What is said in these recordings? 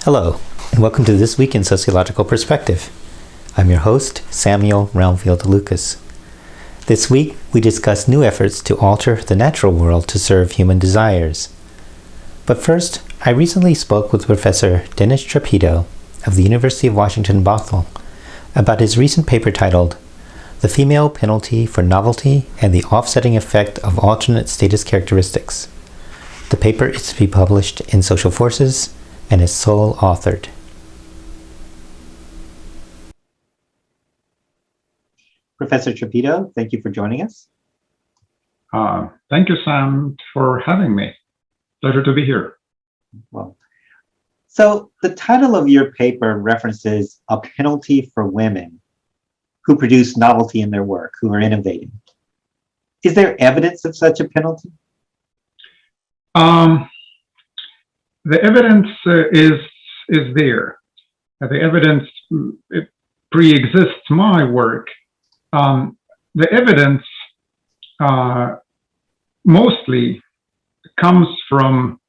Hello, and welcome to This Week in Sociological Perspective. I'm your host, Samuel Roundfield Lucas. This week, we discuss new efforts to alter the natural world to serve human desires. But first, I recently spoke with Professor Denis Trapido of the University of Washington-Bothell about his recent paper titled The Female Penalty for Novelty and the Offsetting Effect of Alternate Status Characteristics. The paper is to be published in Social Forces and is sole authored. Professor Trapido, thank you for joining us. Thank you, Sam, for having me. Pleasure to be here. Well, so the title of your paper references a penalty for women who produce novelty in their work, who are innovating. Is there evidence of such a penalty? The evidence is there. The evidence pre-exists my work. The evidence mostly comes from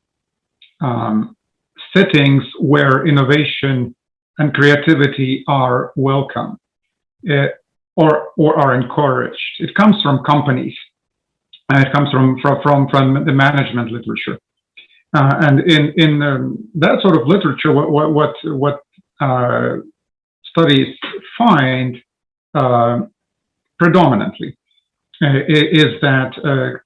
settings where innovation and creativity are welcome or are encouraged. It comes from companies, and it comes from the management literature. And in that sort of literature, what studies find predominantly is that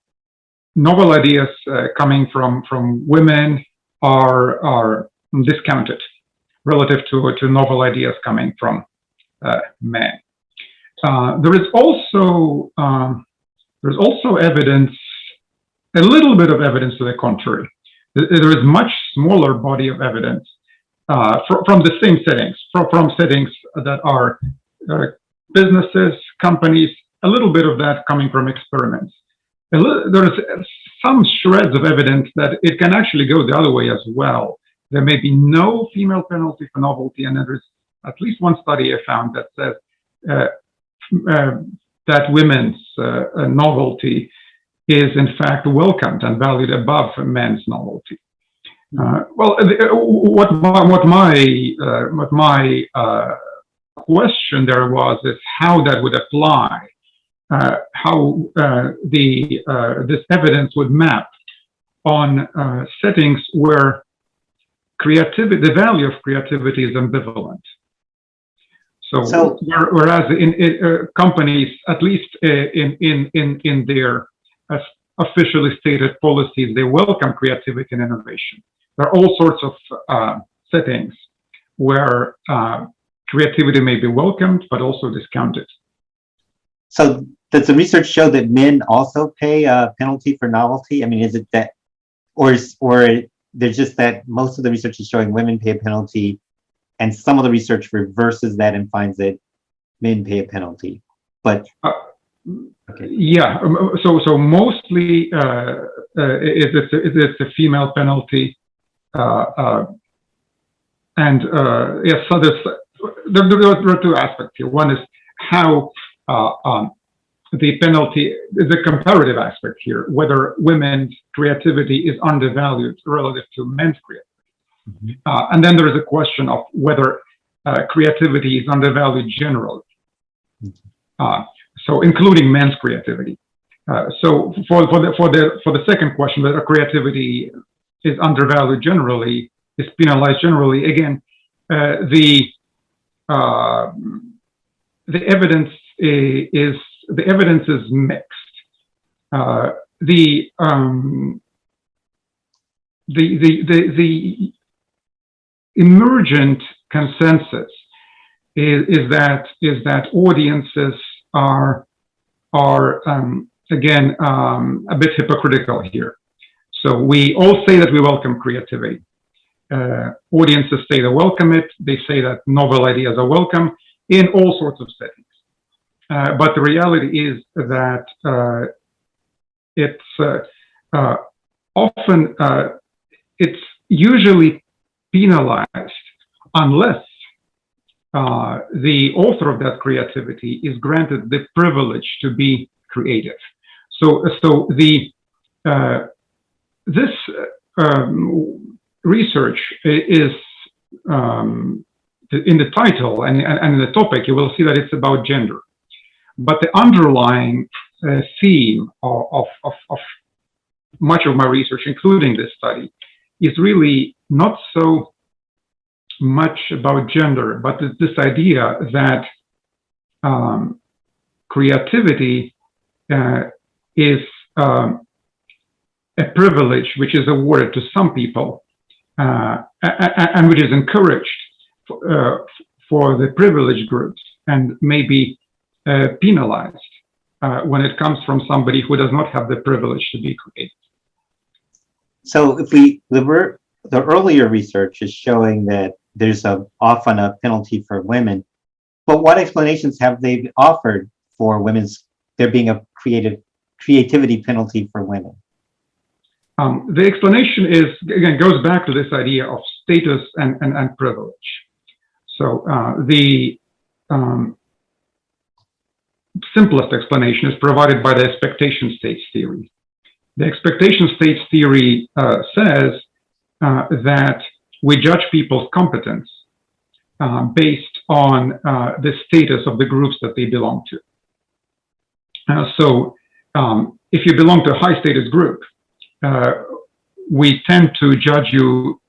novel ideas coming from women are discounted relative to novel ideas coming from men. There is also evidence, a little bit of evidence to the contrary. There is much smaller body of evidence from the same settings, from settings that are businesses, companies, a little bit of that coming from experiments. There is some shreds of evidence that it can actually go the other way as well. There may be no female penalty for novelty, and there's at least one study I found that says that women's novelty is in fact welcomed and valued above men's novelty. What my question there was is how that would apply, how this evidence would map on settings where creativity, the value of creativity is ambivalent. So whereas in companies, at least in their officially stated policies, they welcome creativity and innovation. There are all sorts of settings where creativity may be welcomed, but also discounted. So does the research show that men also pay a penalty for novelty? I mean, is it that, or there's just that most of the research is showing women pay a penalty, and some of the research reverses that and finds that men pay a penalty? But okay. Yeah, so mostly it's a female penalty, and yes. So there are two aspects here. One is how the penalty is a comparative aspect here, whether women's creativity is undervalued relative to men's creativity. Mm-hmm. And then there is a question of whether creativity is undervalued generally. Mm-hmm. So including men's creativity. So for the second question, whether creativity is undervalued generally, is penalized generally, again, the evidence is mixed. The emergent consensus is that audiences are again a bit hypocritical here. So we all say that we welcome creativity. Audiences say they welcome it. They say that novel ideas are welcome in all sorts of settings. But the reality is that it's often it's usually penalized unless the author of that creativity is granted the privilege to be creative. So this research is in the title and in the topic, you will see that it's about gender. But the underlying theme of much of my research, including this study, is really not so much about gender, but this idea that creativity is a privilege which is awarded to some people and which is encouraged for the privileged groups and maybe penalized when it comes from somebody who does not have the privilege to be creative. So if the earlier research is showing that there's often a penalty for women, but what explanations have they offered for there being a creativity penalty for women? The explanation goes back to this idea of status and privilege. So the simplest explanation is provided by the expectation states theory. The expectation states theory says that we judge people's competence based on the status of the groups that they belong to. So if you belong to a high status group, we tend to judge you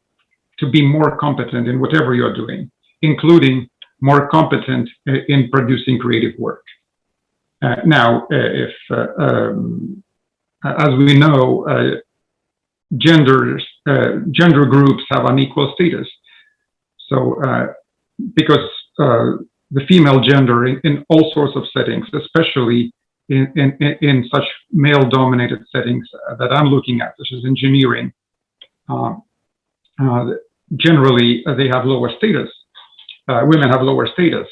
to be more competent in whatever you're doing, including more competent in producing creative work. Now, if as we know, gender groups have unequal status. So, because the female gender in all sorts of settings, especially in such male-dominated settings that I'm looking at, such as engineering, generally they have lower status. Women have lower status.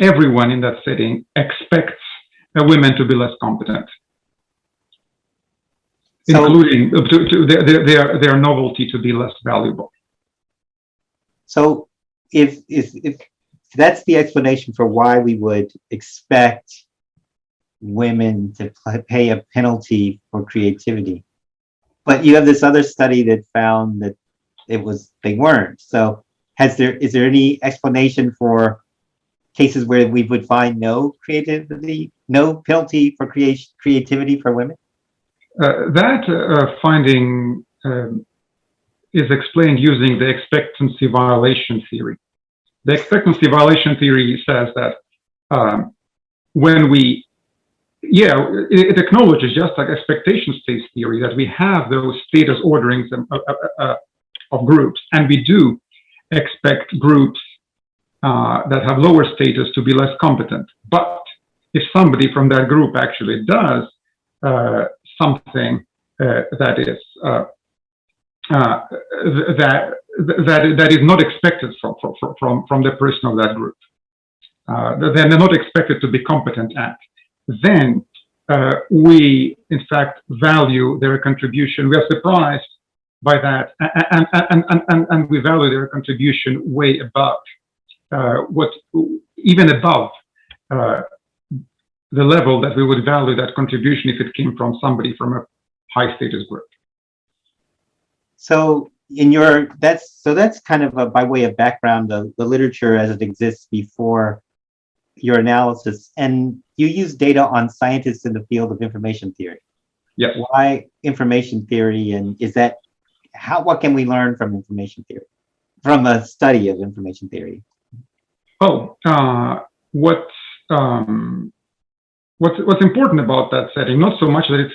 Everyone in that setting expects women to be less competent, including their novelty to be less valuable. So if that's the explanation for why we would expect women to pay a penalty for creativity, but you have this other study that found that they weren't. So is there any explanation for cases where we would find no penalty for creativity for women? That finding is explained using the expectancy violation theory. The expectancy violation theory says that it acknowledges, just like expectation states theory, that we have those status orderings of groups, and we do expect groups that have lower status to be less competent. But if somebody from that group actually does something that is that is not expected from the person of that group, they're not expected to be competent at, then we in fact value their contribution. We are surprised by that, and we value their contribution way above even above the level that we would value that contribution if it came from somebody from a high status group. So that's kind of by way of background, the literature as it exists before your analysis, and you use data on scientists in the field of information theory. Yes. Why information theory, and what can we learn from information theory, from a study of information theory? What's important about that setting, not so much that it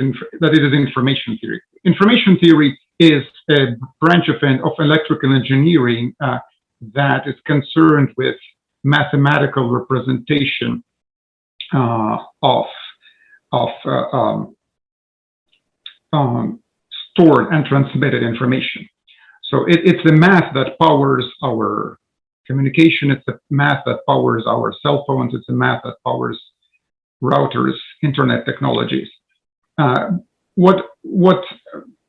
is information theory. Information theory is a branch of electrical engineering that is concerned with mathematical representation of stored and transmitted information. So it's the math that powers our communication. It's the math that powers our cell phones. It's the math that powers routers, internet technologies. What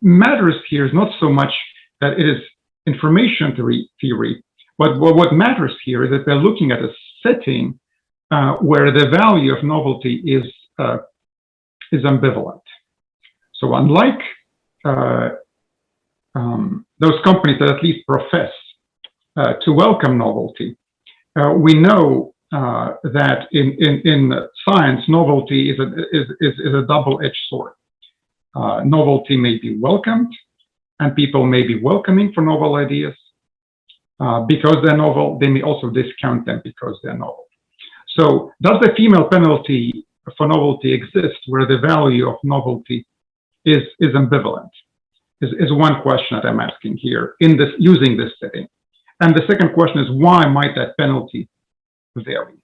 matters here is not so much that it is information theory, but what matters here is that they're looking at a setting where the value of novelty is ambivalent. So unlike those companies that at least profess to welcome novelty. We know that in science, novelty is a double-edged sword. Novelty may be welcomed, and people may be welcoming for novel ideas. Because they're novel, they may also discount them because they're novel. So does the female penalty for novelty exist where the value of novelty is ambivalent? Is one question that I'm asking here in this using this setting. And the second question is, why might that penalty vary?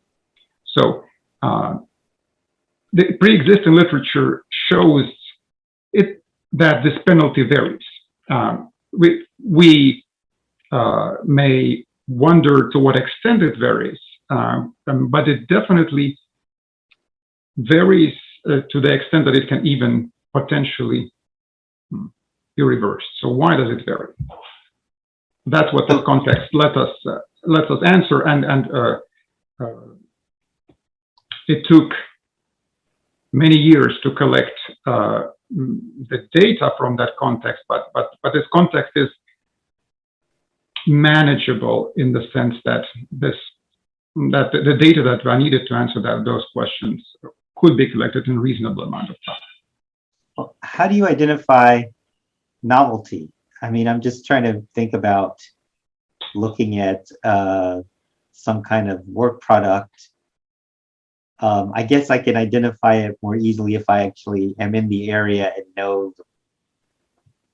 So the pre-existing literature shows that this penalty varies. We may wonder to what extent it varies, but it definitely varies to the extent that it can even potentially be reversed. So why does it vary? That's what the context let us answer, and it took many years to collect the data from that context, but this context is manageable in the sense that the data that are needed to answer those questions could be collected in a reasonable amount of time. Well, how do you identify novelty? I mean, I'm just trying to think about looking at some kind of work product. I guess I can identify it more easily if I actually am in the area and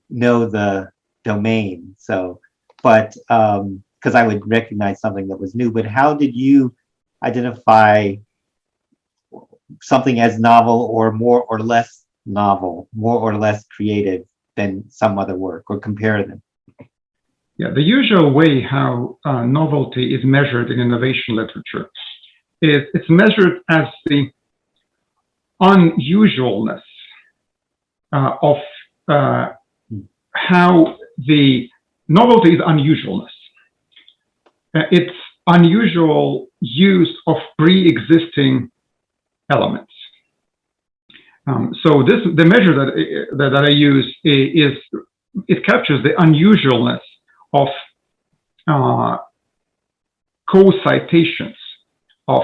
know the domain. So, but because I would recognize something that was new. But how did you identify something as novel or more or less novel, more or less creative than some other work, or compare them? Yeah, the usual way how novelty is measured in innovation literature is it's measured as the unusualness of how the novelty is unusualness. It's unusual use of pre-existing elements. So the measure that I use is it captures the unusualness of co-citations of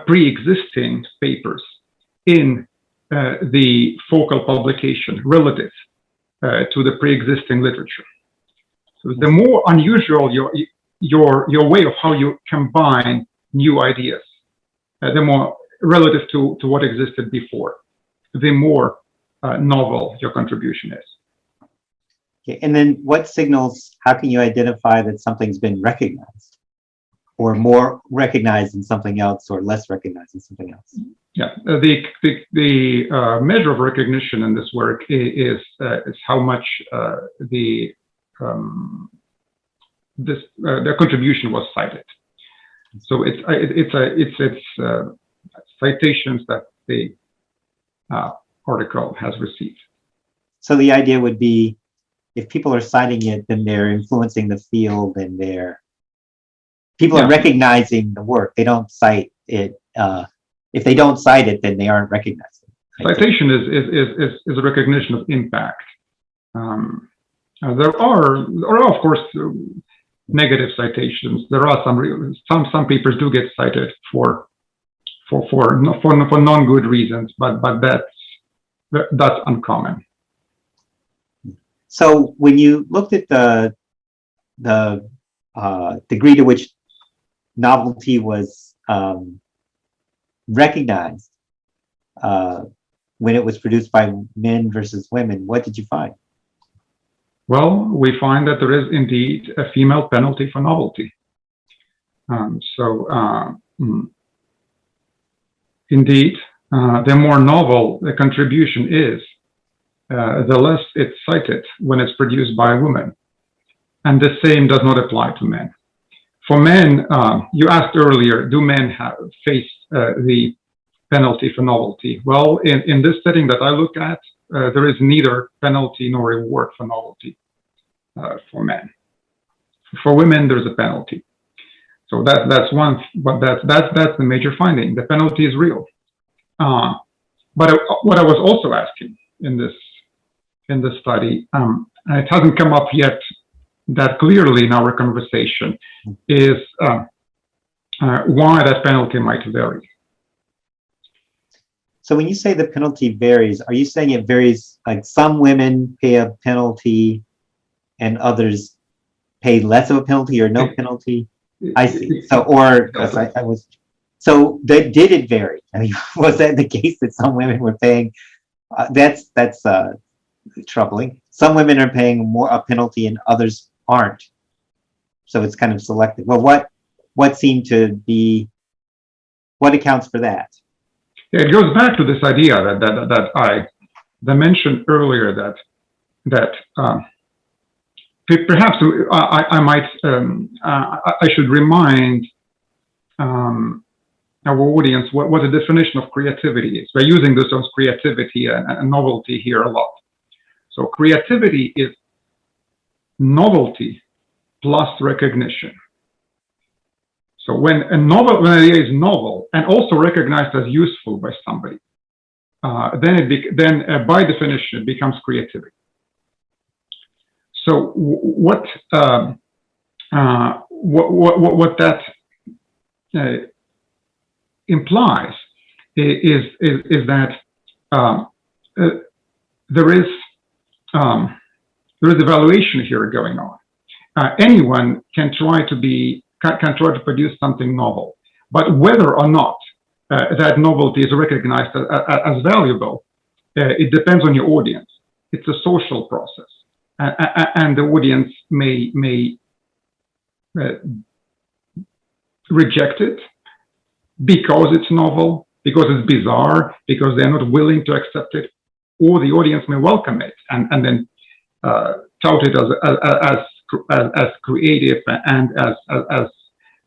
pre-existing papers in the focal publication relative to the pre-existing literature. So the more unusual your way of how you combine new ideas, the more relative to what existed before, the more novel your contribution is. Okay, and then what signals, how can you identify that something's been recognized, or more recognized than something else, or less recognized than something else? Yeah, the measure of recognition in this work is how much the contribution was cited. So it's citations that the article has received. So the idea would be, if people are citing it, then they're influencing the field, and people are recognizing the work. They don't cite it. If they don't cite it, then they aren't recognizing it. Citation is a recognition of impact. There are of course negative citations. There are some papers do get cited for non-good reasons, but that's uncommon. So when you looked at the degree to which novelty was recognized when it was produced by men versus women, what did you find? Well, we find that there is indeed a female penalty for novelty. Indeed, the more novel the contribution is, the less it's cited when it's produced by a woman. And the same does not apply to men. For men, you asked earlier, do men face the penalty for novelty? Well, in this setting that I look at, there is neither penalty nor reward for novelty for men. For women, there's a penalty. So that's one, but that's the major finding. The penalty is real. But what I was also asking in this study, and it hasn't come up yet that clearly in our conversation is why that penalty might vary. So when you say the penalty varies, are you saying it varies, like some women pay a penalty and others pay less of a penalty or no penalty? I see. So, or I was, so did it vary? I mean, was that the case that some women were paying? That's troubling. Some women are paying more a penalty and others aren't. So it's kind of selective. Well, what seemed to be, what accounts for that? Yeah, it goes back to this idea that I mentioned earlier that perhaps I might I should remind our audience what the definition of creativity is. We're using this as creativity and novelty here a lot. So creativity is novelty plus recognition. So when an idea is novel and also recognized as useful by somebody, then by definition it becomes creativity. So what that implies is that there is evaluation here going on. Anyone can try to produce something novel, but whether or not that novelty is recognized as valuable, it depends on your audience. It's a social process, and the audience may reject it because it's novel, because it's bizarre, because they're not willing to accept it, or the audience may welcome it and then tout it as creative and as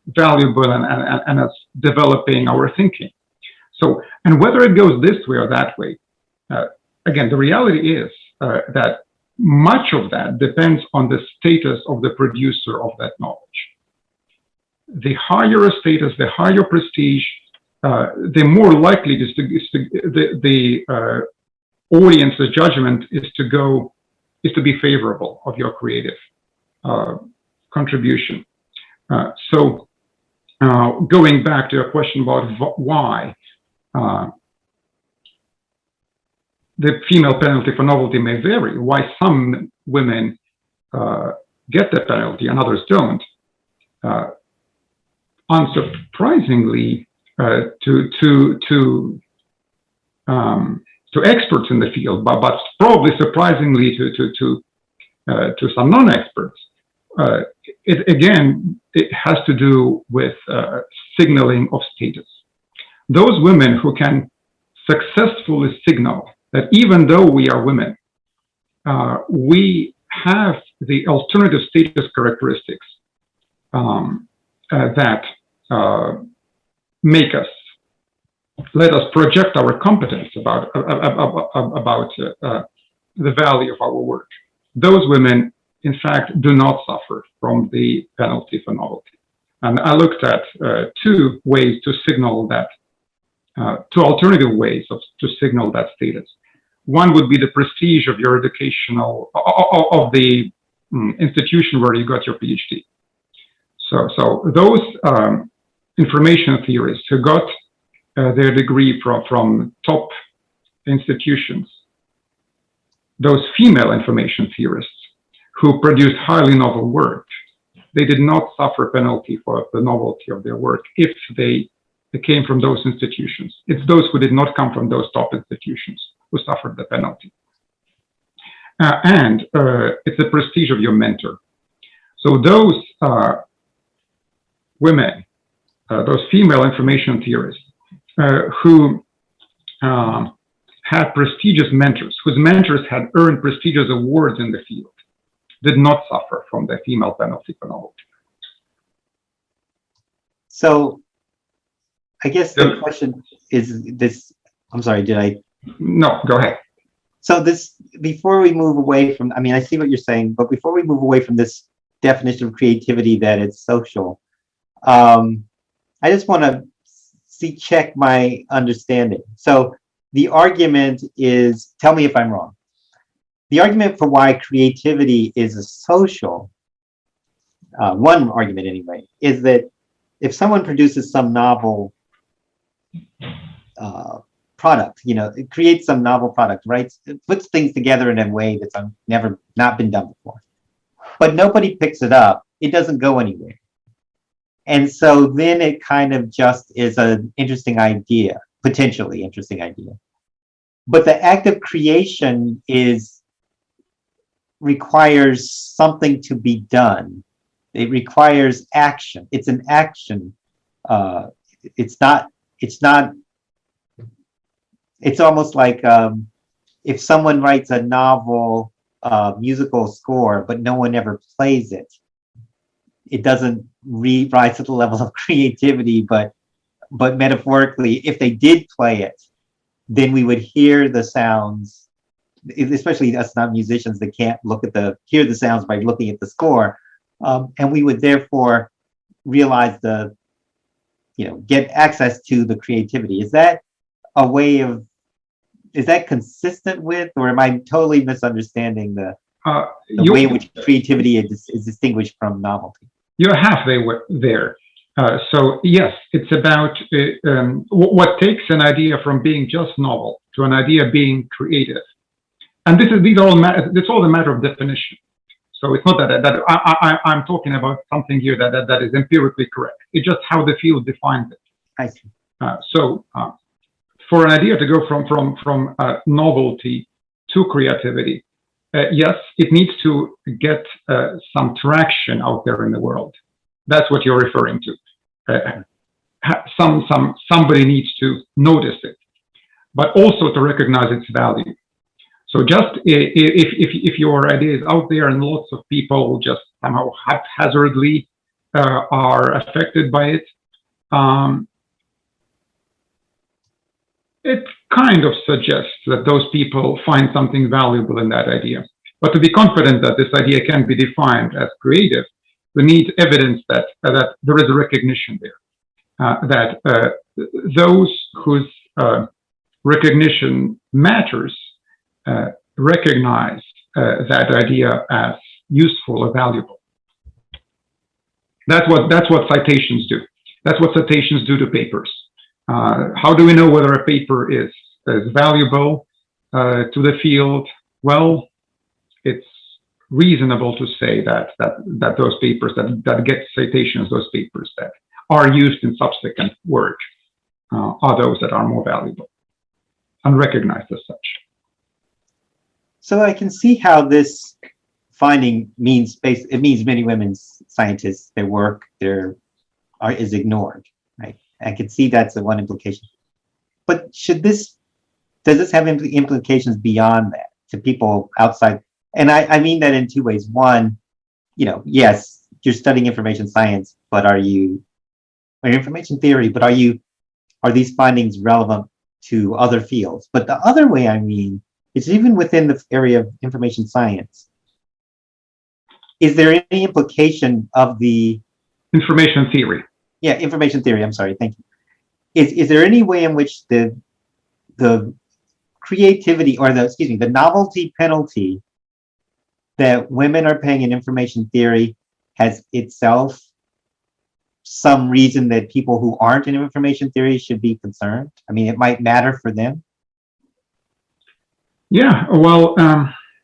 valuable and as developing our thinking. So, and whether it goes this way or that way, again, the reality is that much of that depends on the status of the producer of that knowledge. The higher a status, the higher prestige, the more likely the audience's judgment is to be favorable of your creative contribution. So going back to your question about why the female penalty for novelty may vary, why some women get the penalty and others don't, unsurprisingly, to experts in the field, but probably surprisingly to some non-experts, it has to do with signaling of status. Those women who can successfully signal that even though we are women, we have the alternative status characteristics that let us project our competence about the value of our work. Those women, in fact, do not suffer from the penalty for novelty. And I looked at two ways to signal that, two alternative ways to signal that status. One would be the prestige of your educational, of the institution where you got your PhD. So those information theorists who got their degree from top institutions, those female information theorists who produced highly novel work, they did not suffer penalty for the novelty of their work if they came from those institutions. It's those who did not come from those top institutions who suffered the penalty. And it's the prestige of your mentor. So those women, those female information theorists who had prestigious mentors, whose mentors had earned prestigious awards in the field, did not suffer from the female penalty for novelty. So I guess the question is this, I'm sorry, did I? No, go ahead. So this, before we move away from, I mean, I see what you're saying, but before we move away from this definition of creativity that it's social, I just want to check my understanding. So the argument is, tell me if I'm wrong. The argument for why creativity is a social one argument anyway, is that if someone produces some novel product, it creates some novel product, right? It puts things together in a way that's never not been done before, but nobody picks it up. It doesn't go anywhere. And so then it kind of just is an interesting idea, potentially interesting idea. But the act of creation requires something to be done. It requires action. It's an action. It's almost like if someone writes a novel musical score, but no one ever plays it, it doesn't rise to the level of creativity, but metaphorically, if they did play it, then we would hear the sounds, especially us not musicians that can't hear the sounds by looking at the score. And we would therefore realize get access to the creativity. Is that consistent with, or am I totally misunderstanding the way in which creativity is distinguished from novelty? You're halfway there. So yes, it's about what takes an idea from being just novel to an idea being creative. And it's all a matter of definition. So it's not that I'm talking about something here that is empirically correct. It's just how the field defines it. I see. For an idea to go from novelty to creativity, yes, it needs to get some traction out there in the world. That's what you're referring to. Somebody needs to notice it, but also to recognize its value. So just if your idea is out there and lots of people just somehow haphazardly are affected by it, it kind of suggests that those people find something valuable in that idea. But to be confident that this idea can be defined as creative, we need evidence that there is a recognition there, that those whose recognition matters recognize that idea as useful or valuable. That's what citations do. That's what citations do to papers. How do we know whether a paper is valuable to the field? Well, it's reasonable to say that those papers that get citations, those papers that are used in subsequent work, are those that are more valuable and recognized as such. So I can see how this finding means many women's scientists, their work is ignored, right? I can see that's the one implication. But does this have implications beyond that to people outside? And I mean that in two ways. One, yes, you're studying information science, but or information theory, but are these findings relevant to other fields? But the other way I mean, it's even within the area of information science. Is there any implication of the information theory? Yeah, information theory. I'm sorry. Thank you. Is there any way in which the creativity or the novelty penalty that women are paying in information theory has itself some reason that people who aren't in information theory should be concerned? I mean, it might matter for them. Yeah. Well,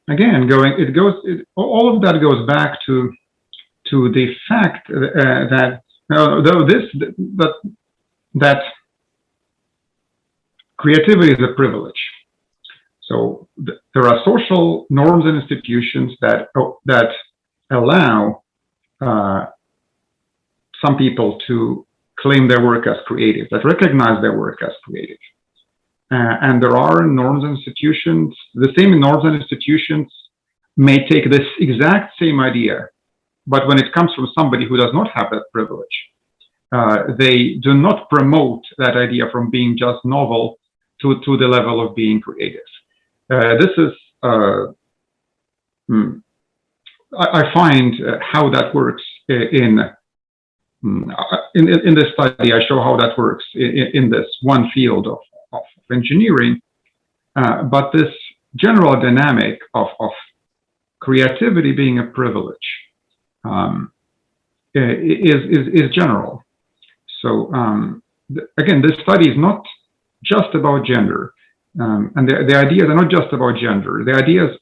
again, all of that goes back to the fact that creativity is a privilege. So there are social norms and institutions that allow some people to claim their work as creative, that recognize their work as creative. And there are norms and institutions, the same norms and institutions may take this exact same idea, but when it comes from somebody who does not have that privilege, they do not promote that idea from being just novel to the level of being creative. This is, I find how that works in this study. I show how that works in this one field of engineering, but this general dynamic of creativity being a privilege is general. So again, this study is not just about gender, and the ideas are not just about gender. The idea is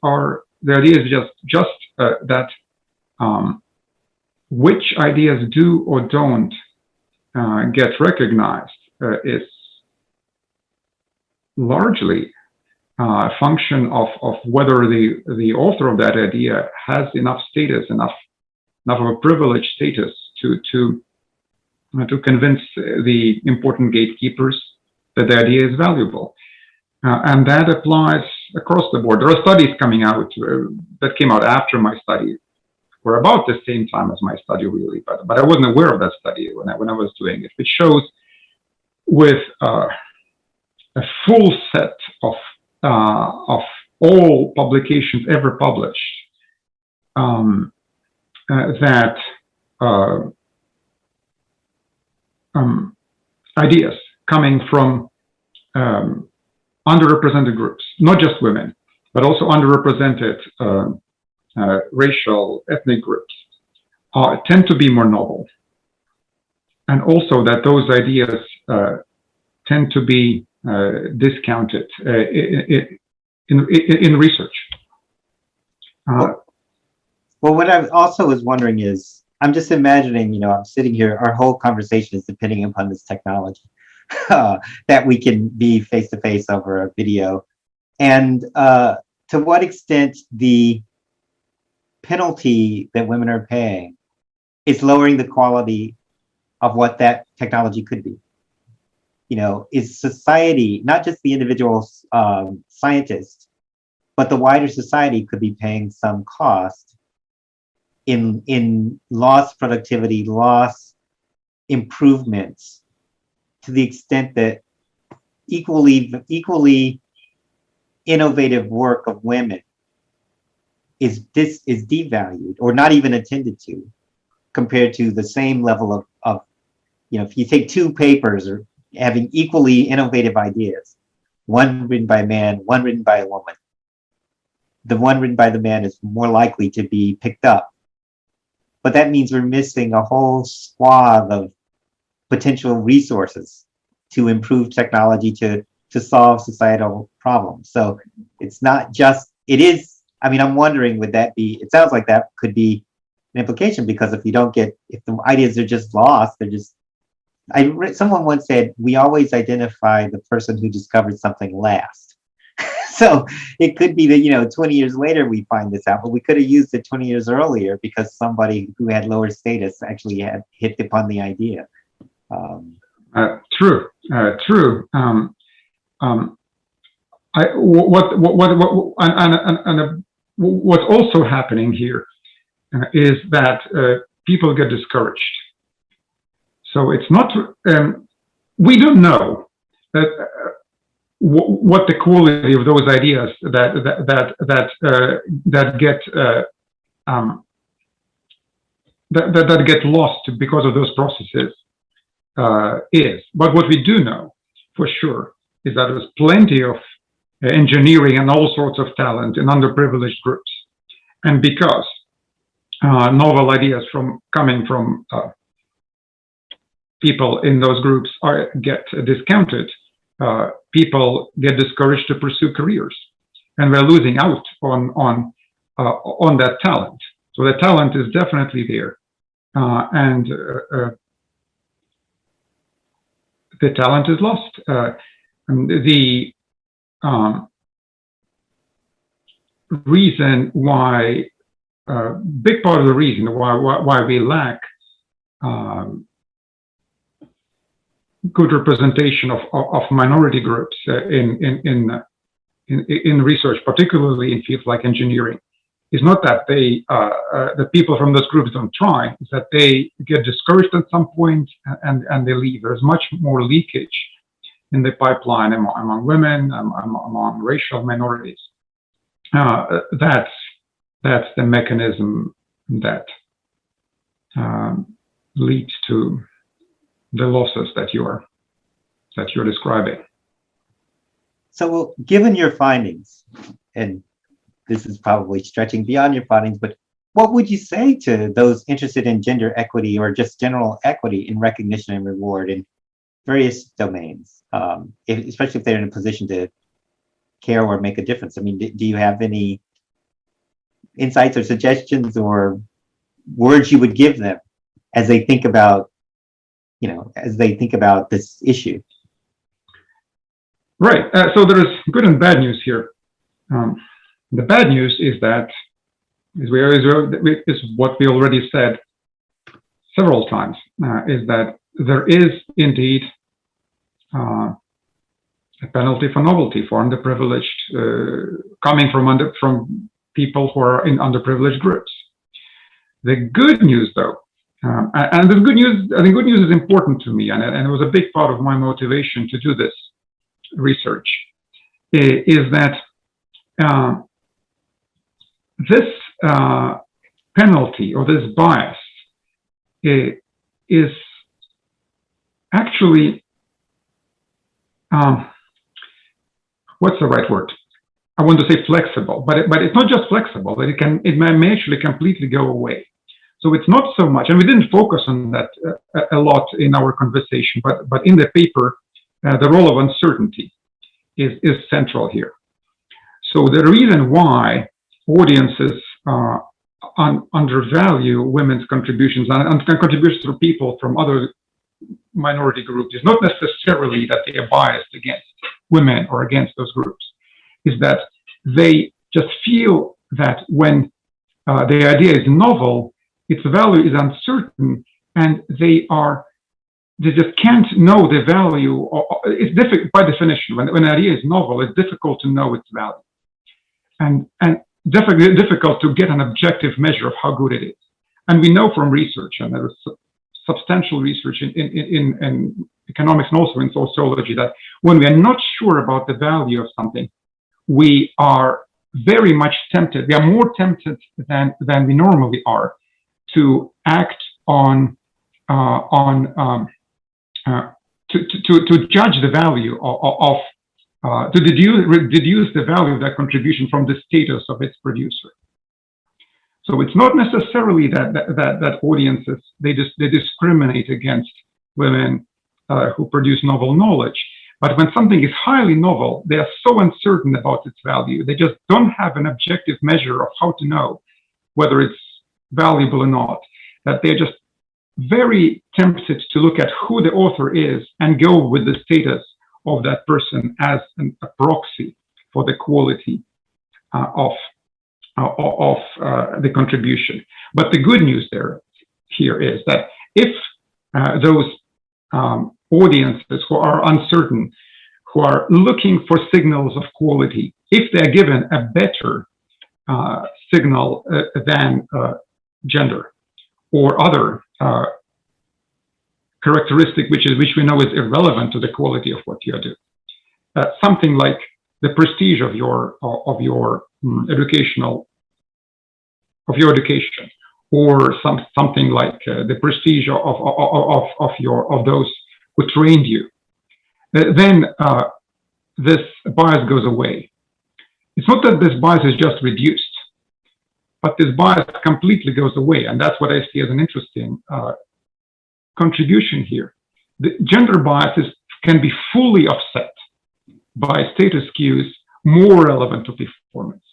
just that which ideas do or don't get recognized is largely a function of whether the author of that idea has enough status, enough of a privileged status to convince the important gatekeepers that the idea is valuable. And that applies across the board. There are studies coming out that came out after my study, or about the same time as my study, really, but I wasn't aware of that study when I was doing it. It shows with a full set of all publications ever published that ideas coming from underrepresented groups, not just women, but also underrepresented racial, ethnic groups, tend to be more novel. And also that those ideas tend to be discounted in research. Well, what I also was wondering is, I'm just imagining, I'm sitting here, our whole conversation is depending upon this technology that we can be face-to-face over a video. And to what extent the penalty that women are paying is lowering the quality of what that technology could be. Is society, not just the individual scientist, but the wider society could be paying some cost in lost productivity, lost improvements, to the extent that equally innovative work of women is devalued or not even attended to, compared to the same level of if you take two papers or having equally innovative ideas, one written by a man, one written by a woman, the one written by the man is more likely to be picked up. But that means we're missing a whole swath of potential resources to improve technology to solve societal problems. So it's not just, it is, I'm wondering, would that be, it sounds like that could be an implication, because if the ideas are just lost, they're just, someone once said, we always identify the person who discovered something last. So it could be that, 20 years later we find this out, but we could have used it 20 years earlier because somebody who had lower status actually had hit upon the idea. True. What's also happening here is that people get discouraged. So it's not. We don't know what the quality of those ideas that get lost because of those processes is. But what we do know for sure is that there's plenty of engineering and all sorts of talent in underprivileged groups, and because novel ideas coming from people in those groups get discounted, people get discouraged to pursue careers, and we're losing out on that talent. So the talent is definitely there, and the talent is lost. And the reason why, big part of the reason why we lack good representation of minority groups in research, particularly in fields like engineering, is not that the people from those groups don't try, it's that they get discouraged at some point and they leave. There's much more leakage in the pipeline among women, among racial minorities. That's the mechanism that leads to the losses that you're describing. So, given your findings, and this is probably stretching beyond your findings, but what would you say to those interested in gender equity or just general equity in recognition and reward in various domains, especially if they're in a position to care or make a difference? I mean, do you have any insights or suggestions or words you would give them as they think about, this issue? Right. So there is good and bad news here. The bad news is that, is what we already said several times, is that there is indeed a penalty for novelty for underprivileged, coming from people who are in underprivileged groups. The good news, though, and the good news is important to me, and it was a big part of my motivation to do this research, is that this penalty or this bias is actually, what's the right word? I want to say flexible, but it's not just flexible. It may actually completely go away. So it's not so much, and we didn't focus on that a lot in our conversation, but in the paper, the role of uncertainty is central here. So the reason why audiences undervalue women's contributions and contributions to people from other minority groups is not necessarily that they are biased against women or against those groups, is that they just feel that when the idea is novel, its value is uncertain, and they just can't know the value. It's difficult by definition. When an idea is novel, it's difficult to know its value, and definitely difficult to get an objective measure of how good it is. And we know from research, and there is substantial research in economics and also in sociology, that when we are not sure about the value of something, we are very much tempted. We are more tempted than we normally are to act on to judge the value to deduce the value of that contribution from the status of its producer. So it's not necessarily that audiences they discriminate against women who produce novel knowledge, but when something is highly novel, they are so uncertain about its value. They just don't have an objective measure of how to know whether it's valuable or not, that they're just very tempted to look at who the author is and go with the status of that person as a proxy for the quality of the contribution. But the good news here is that if those audiences who are uncertain, who are looking for signals of quality, if they're given a better signal than gender or other characteristic which we know is irrelevant to the quality of what you do, something like the prestige of your education, or something like the prestige of those who trained you, then this bias goes away. It's not that this bias is just reduced, but this bias completely goes away, and that's what I see as an interesting contribution here. The gender biases can be fully offset by status cues more relevant to performance,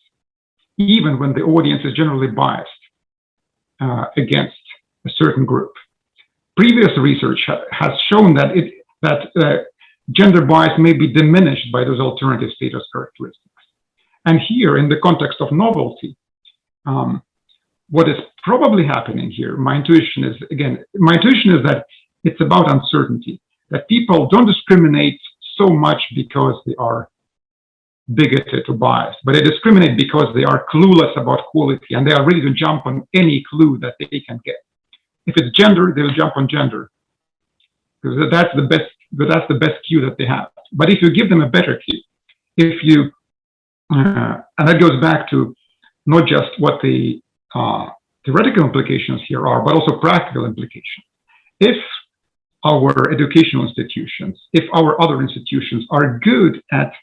even when the audience is generally biased against a certain group. Previous research has shown that gender bias may be diminished by those alternative status characteristics. And here, in the context of novelty, what is probably happening here, my intuition is that it's about uncertainty, that people don't discriminate so much because they are bigoted or biased, but they discriminate because they are clueless about quality and they are ready to jump on any clue that they can get. If it's gender, they'll jump on gender because that's the best cue that they have. But if you give them a better cue, and that goes back to not just what the theoretical implications here are, but also practical implications. If our educational institutions, if our other institutions are good at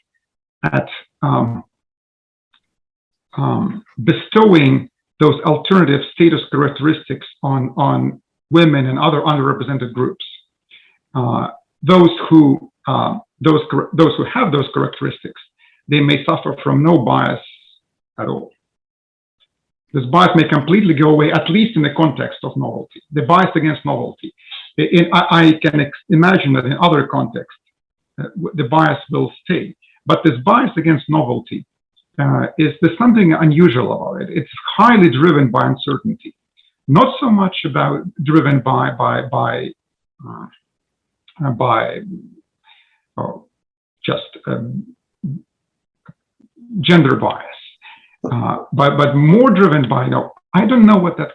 bestowing those alternative status characteristics on women and other underrepresented groups. Those who have those characteristics, they may suffer from no bias at all. This bias may completely go away, at least in the context of novelty. The bias against novelty. I can imagine that in other contexts, the bias will stay. But this bias against novelty, there's something unusual about it. It's highly driven by uncertainty, not so much driven by gender bias. But more driven by, I don't know what the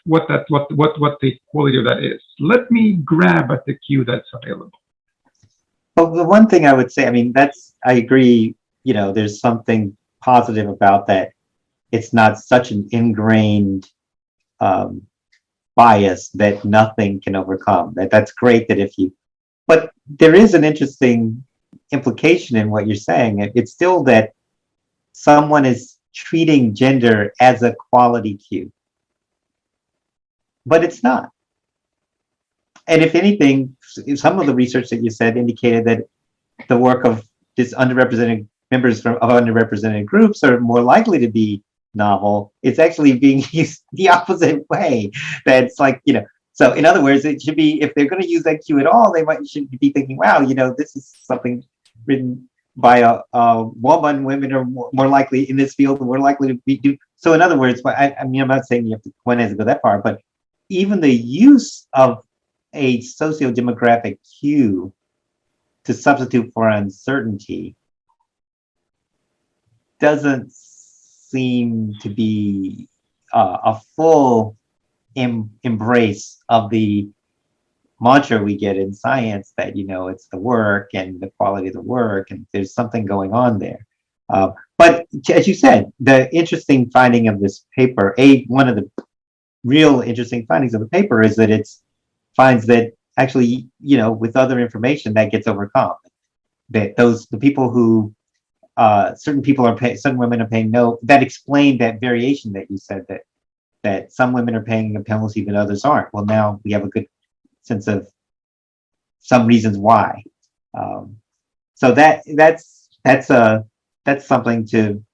quality of that is. Let me grab at the cue that's available. Well, the one thing I would say, I agree, there's something positive about that. It's not such an ingrained bias that nothing can overcome. That's great but there is an interesting implication in what you're saying. It's still that someone is treating gender as a quality cue, but it's not. And if anything, some of the research that you said indicated that the work of this underrepresented members of underrepresented groups are more likely to be novel. It's actually being used the opposite way. That's like, so in other words, it should be, if they're going to use that cue at all, should be thinking, wow, this is something written by a woman. Women are more likely in this field, and more likely to do. So in other words, I'm not saying you have to, one has to go that far, but even the use of a socio-demographic cue to substitute for uncertainty doesn't seem to be a full embrace of the mantra we get in science that, it's the work and the quality of the work, and there's something going on there. But as you said, the interesting finding of this paper, one of the real interesting findings of the paper is that it finds that actually, with other information that gets overcome. That the people who, certain women are paying no, that explained that variation that you said, that some women are paying a penalty but others aren't. Well, now we have a good sense of some reasons why. So that's something to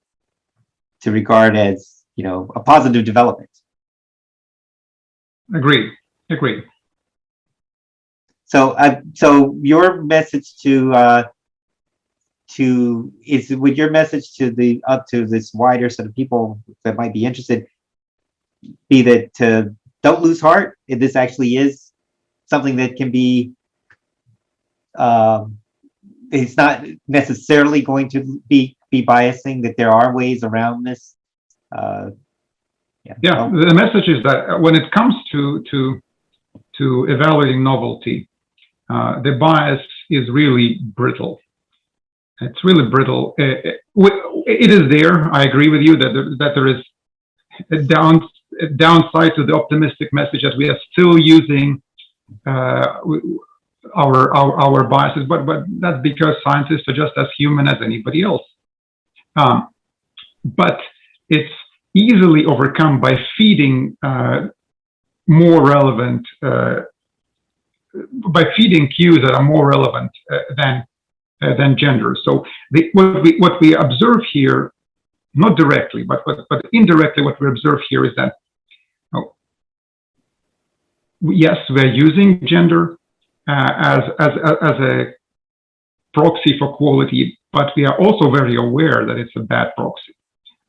regard as, a positive development. Agreed. So your message would your message to this wider set of people that might be interested be that don't lose heart? If this actually is something that can be, it's not necessarily going to be biasing, that there are ways around this. The message is that when it comes to evaluating novelty, the bias is really brittle. It's really brittle. It is there. I agree with you that there is a downside to the optimistic message that we are still using our biases, but that's because scientists are just as human as anybody else. But it's easily overcome by feeding more relevant, by feeding cues that are more relevant than gender. So what we observe here, not directly, but indirectly, what we observe here is that yes, we're using gender as a proxy for quality, but we are also very aware that it's a bad proxy,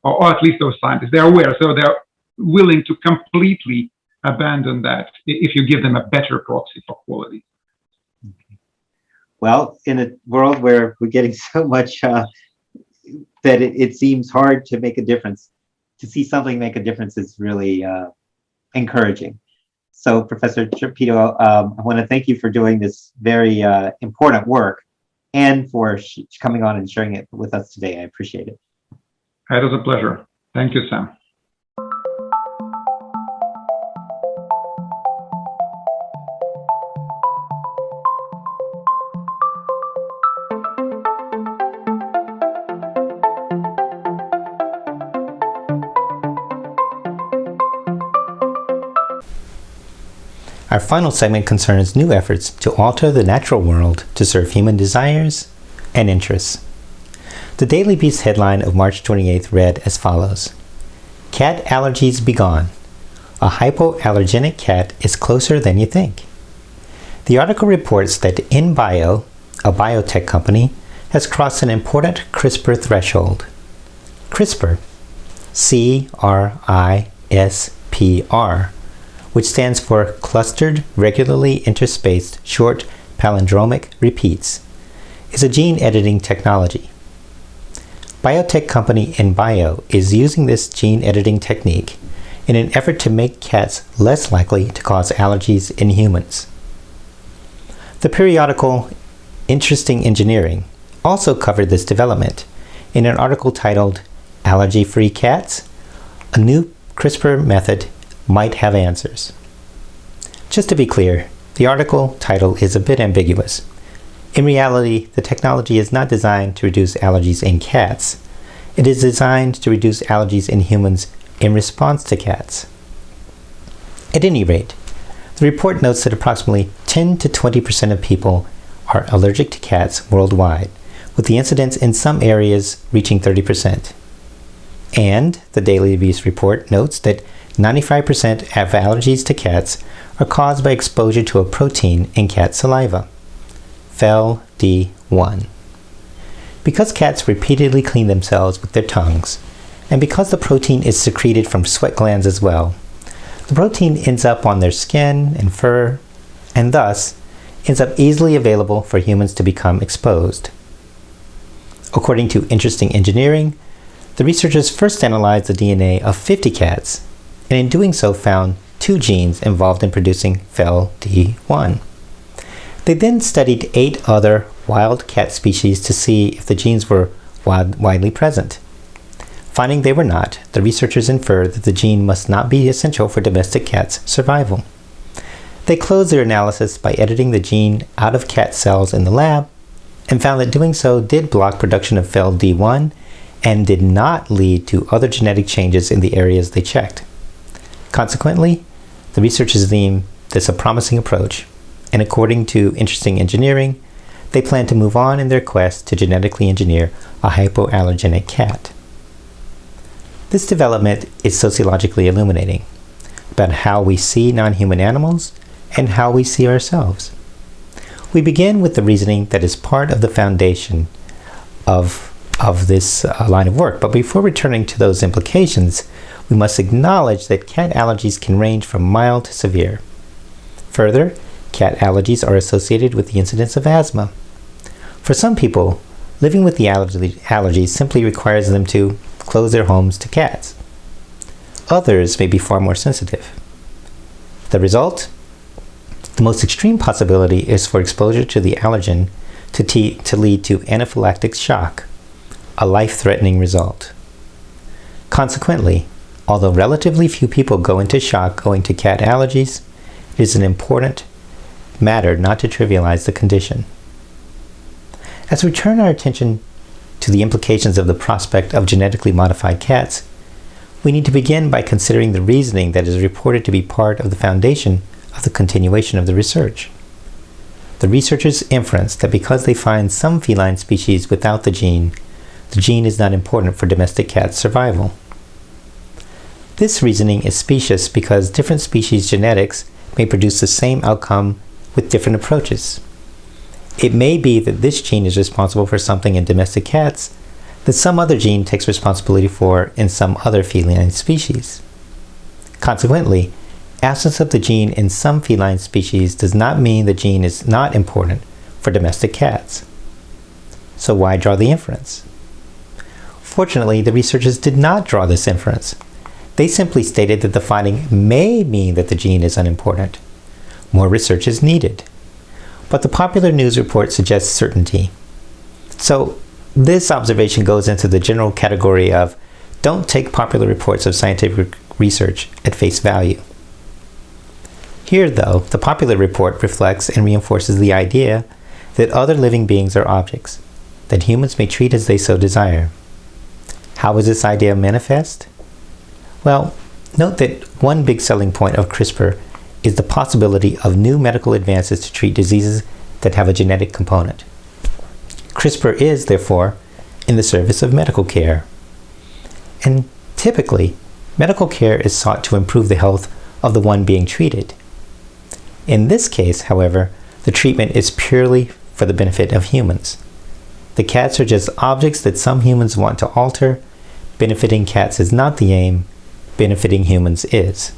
or at least those scientists, they're aware, so they're willing to completely abandon that if you give them a better proxy for quality. Well, in a world where we're getting so much that it seems hard to make a difference, to see something make a difference is really encouraging. So, Professor Trapido, I want to thank you for doing this very important work and for coming on and sharing it with us today. I appreciate it. It was a pleasure. Thank you, Sam. Our final segment concerns new efforts to alter the natural world to serve human desires and interests. The Daily Beast headline of March 28th read as follows: Cat Allergies Begone. A hypoallergenic cat is closer than you think. The article reports that InBio, a biotech company, has crossed an important CRISPR threshold. CRISPR, C-R-I-S-P-R, which stands for Clustered Regularly Interspaced Short Palindromic Repeats, is a gene editing technology. Biotech company InBio is using this gene editing technique in an effort to make cats less likely to cause allergies in humans. The periodical Interesting Engineering also covered this development in an article titled Allergy-free Cats? A New CRISPR Method Might Have Answers. Just to be clear, the article title is a bit ambiguous. In reality, the technology is not designed to reduce allergies in cats. It is designed to reduce allergies in humans in response to cats. At any rate, the report notes that approximately 10 to 20% of people are allergic to cats worldwide, with the incidence in some areas reaching 30%. And the Daily Beast report notes that 95% of allergies to cats are caused by exposure to a protein in cat saliva, FeL-D1. Because cats repeatedly clean themselves with their tongues, and because the protein is secreted from sweat glands as well, the protein ends up on their skin and fur, and thus ends up easily available for humans to become exposed. According to Interesting Engineering, the researchers first analyzed the DNA of 50 cats, and in doing so found 2 genes involved in producing FeL-D1. They then studied 8 other wild cat species to see if the genes were widely present. Finding they were not, the researchers inferred that the gene must not be essential for domestic cats' survival. They closed their analysis by editing the gene out of cat cells in the lab and found that doing so did block production of FeL-D1 and did not lead to other genetic changes in the areas they checked. Consequently, the researchers deemed this a promising approach, and according to Interesting Engineering, they plan to move on in their quest to genetically engineer a hypoallergenic cat. This development is sociologically illuminating about how we see non-human animals and how we see ourselves. We begin with the reasoning that is part of the foundation of this line of work, but before returning to those implications, we must acknowledge that cat allergies can range from mild to severe. Further, cat allergies are associated with the incidence of asthma. For some people, living with the allergies simply requires them to close their homes to cats. Others may be far more sensitive. The result? The most extreme possibility is for exposure to the allergen to lead to anaphylactic shock, a life-threatening result. Consequently, although relatively few people go into shock owing to cat allergies, it is an important matter not to trivialize the condition. As we turn our attention to the implications of the prospect of genetically modified cats, we need to begin by considering the reasoning that is reported to be part of the foundation of the continuation of the research. The researchers inference that because they find some feline species without the gene is not important for domestic cat survival. This reasoning is specious because different species genetics may produce the same outcome with different approaches. It may be that this gene is responsible for something in domestic cats that some other gene takes responsibility for in some other feline species. Consequently, absence of the gene in some feline species does not mean the gene is not important for domestic cats. So why draw the inference? Fortunately, the researchers did not draw this inference. They simply stated that the finding may mean that the gene is unimportant. More research is needed. But the popular news report suggests certainty. So this observation goes into the general category of don't take popular reports of scientific research at face value. Here, though, the popular report reflects and reinforces the idea that other living beings are objects that humans may treat as they so desire. How is this idea manifest? Well, note that one big selling point of CRISPR is the possibility of new medical advances to treat diseases that have a genetic component. CRISPR is, therefore, in the service of medical care. And typically, medical care is sought to improve the health of the one being treated. In this case, however, the treatment is purely for the benefit of humans. The cats are just objects that some humans want to alter. Benefiting cats is not the aim. Benefiting humans is.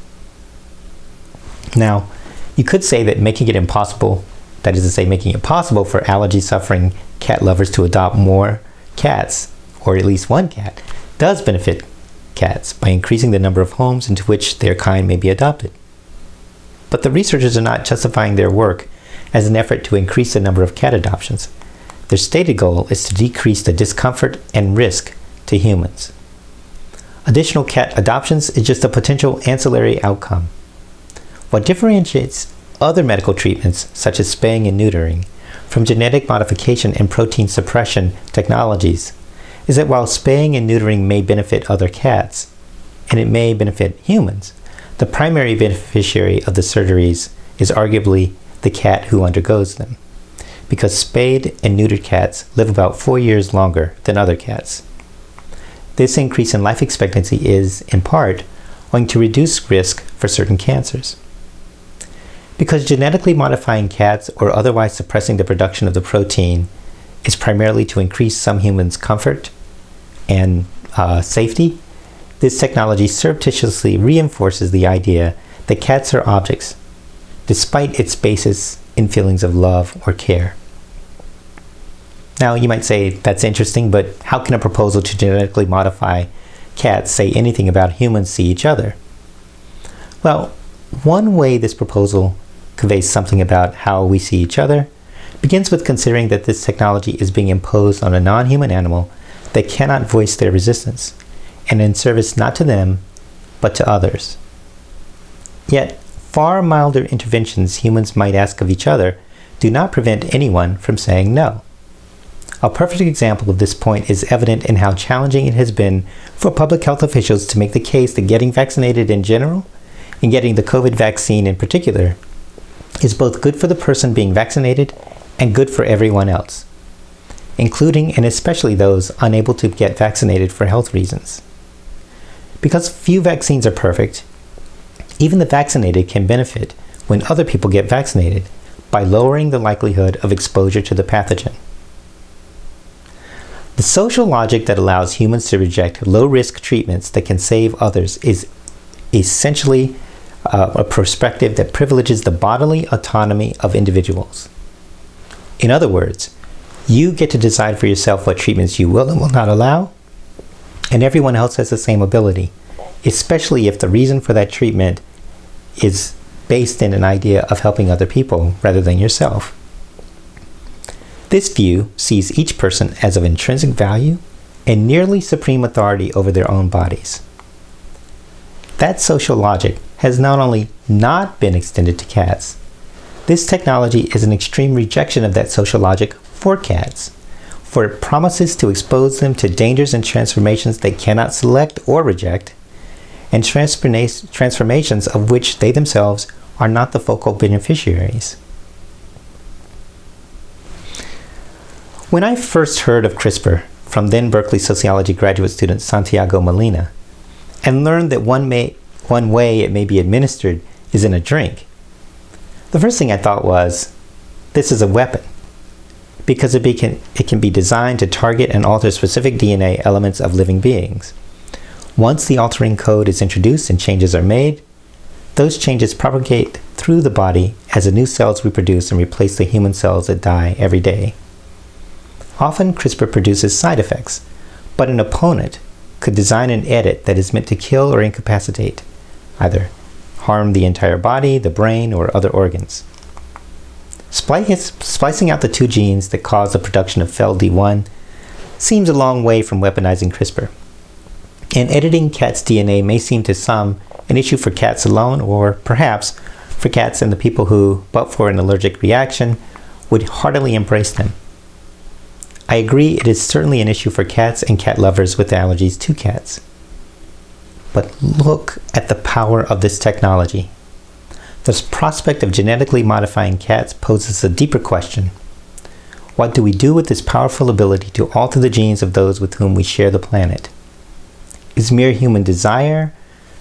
Now, you could say that making it impossible, that is to say, making it possible for allergy-suffering cat lovers to adopt more cats, or at least one cat, does benefit cats by increasing the number of homes into which their kind may be adopted. But the researchers are not justifying their work as an effort to increase the number of cat adoptions. Their stated goal is to decrease the discomfort and risk to humans. Additional cat adoptions is just a potential ancillary outcome. What differentiates other medical treatments, such as spaying and neutering, from genetic modification and protein suppression technologies, is that while spaying and neutering may benefit other cats, and it may benefit humans, the primary beneficiary of the surgeries is arguably the cat who undergoes them, because spayed and neutered cats live about 4 years longer than other cats. This increase in life expectancy is, in part, owing to reduced risk for certain cancers. Because genetically modifying cats or otherwise suppressing the production of the protein is primarily to increase some humans' comfort and safety, this technology surreptitiously reinforces the idea that cats are objects, despite its basis in feelings of love or care. Now, you might say that's interesting, but how can a proposal to genetically modify cats say anything about humans see each other? Well, one way this proposal conveys something about how we see each other begins with considering that this technology is being imposed on a non-human animal that cannot voice their resistance, and in service not to them, but to others. Yet, far milder interventions humans might ask of each other do not prevent anyone from saying no. A perfect example of this point is evident in how challenging it has been for public health officials to make the case that getting vaccinated in general, and getting the COVID vaccine in particular, is both good for the person being vaccinated and good for everyone else, including and especially those unable to get vaccinated for health reasons. Because few vaccines are perfect, even the vaccinated can benefit when other people get vaccinated by lowering the likelihood of exposure to the pathogen. The social logic that allows humans to reject low-risk treatments that can save others is essentially a perspective that privileges the bodily autonomy of individuals. In other words, you get to decide for yourself what treatments you will and will not allow, and everyone else has the same ability, especially if the reason for that treatment is based in an idea of helping other people rather than yourself. This view sees each person as of intrinsic value and nearly supreme authority over their own bodies. That social logic has not only not been extended to cats, this technology is an extreme rejection of that social logic for cats, for it promises to expose them to dangers and transformations they cannot select or reject, and transformations of which they themselves are not the focal beneficiaries. When I first heard of CRISPR from then Berkeley sociology graduate student Santiago Molina, and learned that one way it may be administered is in a drink, the first thing I thought was, this is a weapon, because it can be designed to target and alter specific DNA elements of living beings. Once the altering code is introduced and changes are made, those changes propagate through the body as the new cells reproduce and replace the human cells that die every day. Often CRISPR produces side effects, but an opponent could design an edit that is meant to kill or incapacitate, either harm the entire body, the brain, or other organs. Splicing out the two genes that cause the production of FELD1 seems a long way from weaponizing CRISPR. And editing cats' DNA may seem to some an issue for cats alone, or perhaps for cats and the people who, but for an allergic reaction, would heartily embrace them. I agree it is certainly an issue for cats and cat lovers with allergies to cats. But look at the power of this technology. The prospect of genetically modifying cats poses a deeper question. What do we do with this powerful ability to alter the genes of those with whom we share the planet? Is mere human desire,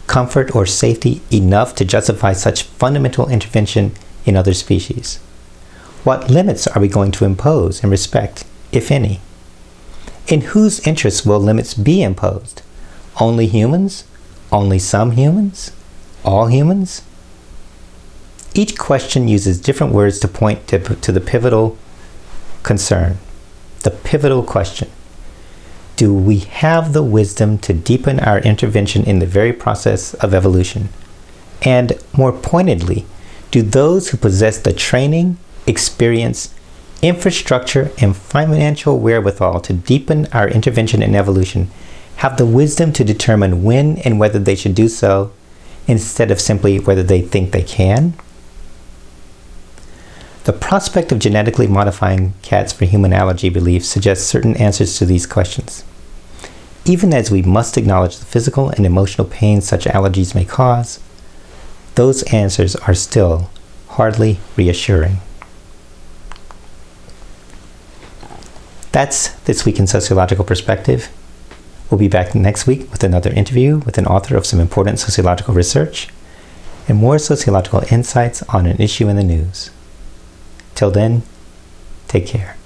comfort, or safety enough to justify such fundamental intervention in other species? What limits are we going to impose and respect, if any? In whose interests will limits be imposed? Only humans? Only some humans? All humans? Each question uses different words to point to the pivotal concern, the pivotal question. Do we have the wisdom to deepen our intervention in the very process of evolution? And more pointedly, do those who possess the training, experience, infrastructure, and financial wherewithal to deepen our intervention in evolution have the wisdom to determine when and whether they should do so, instead of simply whether they think they can? The prospect of genetically modifying cats for human allergy relief suggests certain answers to these questions. Even as we must acknowledge the physical and emotional pain such allergies may cause, those answers are still hardly reassuring. That's This Week in Sociological Perspective. We'll be back next week with another interview with an author of some important sociological research and more sociological insights on an issue in the news. Till then, take care.